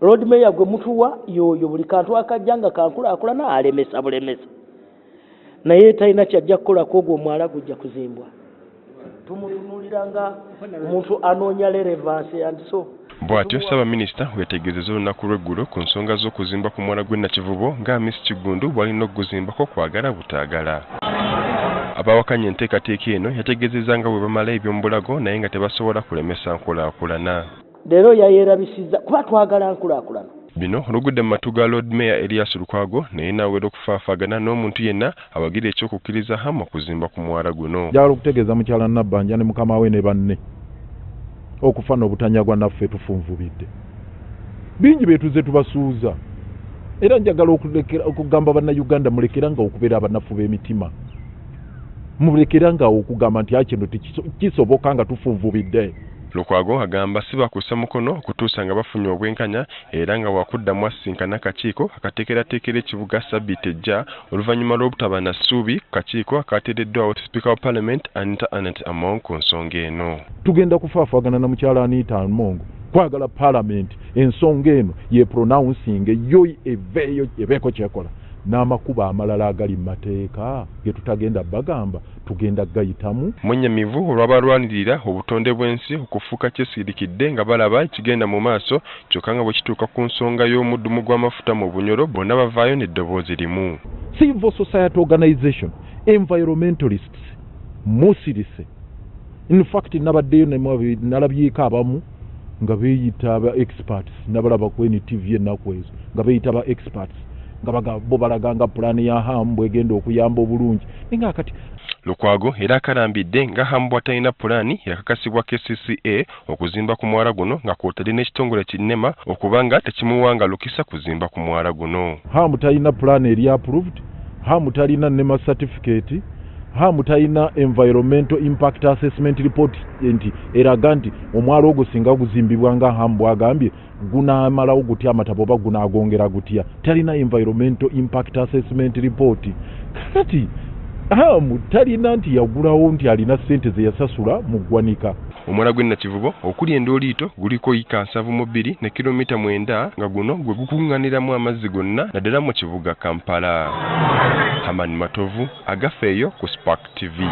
Road Mayor gwe mutuwa yoyo buli kantu akajjanga kankulaakulana alemesa bulemesa naye talina kyajja kukolako ogwo omwala gujja kuzimbwa tumutunuuliranga omuntu anoonya relevance and so bw'atyo Ssaabaminisita weetegerezza olunaku lw'eggulo ku nsonga z'okuzimba ku mwala gw'e Nakivubo nga Miss Kigundu bw'alina okuguzimbako kwagala butaagala. Abawakanya enteekateeka eno yategeezezza nga bwe bamala eby'omubulago naye nga tebasobola kulemesa nkulaakulana. Leero yayeerabisizza kuba twagala nkulaakulana. Bino olugudde mu matu ga Lord Mayor Elias Lukwago naye n'awera okufaafaagana n'omuntu yenna awagira ekyokukkiriza hamu okuzimba ku mwala guno. Njagala okutegeeza mukyala Nabbanja ne mukama we ne banne okufa n'obutanyagwa naffe tufunvubidde. Bingi beetuze tubasuuza. Era njagala okugamba bannayuganda mulekeranga okubeera abanafu b'emitima. Mulekeranga okugamba nti kino kisoboka nga tufunvubidde. Lukwago agamba si bakussa mukono okutuusa nga bafunye obwenkanya era nga wakuddamu asinkana akakiiko akateekerateekera ekibuga Ssabbiiti ejja oluvannyuma lw'obutaba na ssuubi ku kakiiko akateereddwawo Speaker wa Parliament Anita Anet Among ku nsonga eno. Tugenda kufaafaagana na mukyala Anita Among kwagala Parliament ensonga eno yeepronouncing yo eveeyo ebeeko kyekola n'amakuba amalala agali mu mateeka ge tutagenda bagamba tugenda gayitamu. Mwennyamivu olw'abalwanirira obutonde bw'ensi okufuuka kyesirikidde nga balaba ekigenda mu maaso kyokka nga bwe kituuka ku nsonga y'omuddumu gw'amafuta mu Bunyoro bonna bavaayo n'eddoboozi limu. Civil Society Organization, environmentalists, musirise. In fact nabaddeyo nalabyeko abamu nga beeyita aba experts nabalaba ku NTV ennaku ezo nga beeyita aba experts nga bo balaganga pulaani ya hamu bwegenda okuyamba obulungi nga kati Lukwago era akalambidde nga hamu bw'atalina pulaani yakakasibwa KCCA okuzimba ku mwala guno nga kw'otadde n'ekitongole kinnema okubanga tekimuwanga lukisa kuzimba ku mwala guno. Hamu talina pulaani eri approved, hamu talina NEMA certificate, hamu talina environmental impact assessment report enti eraga nti omwala ogwo singa guzimbibwa nga hamu bw'agambye gunaamalawo gutya amatabo oba gunaagongera gutya. Talina environmental impact assessment report. Kati hamu talina nti yagulawo nti alina ssente ze yasasula mu ggwanika. Omwala gw'e Nakivubo okuli endooliito guliko yika 7 ne kilomita 9 nga guno gwe gukuŋŋaaniramu amazzi gonna naddala mu kibuga Kampala. Hamani Matovu agafeeyo ku Spark TV.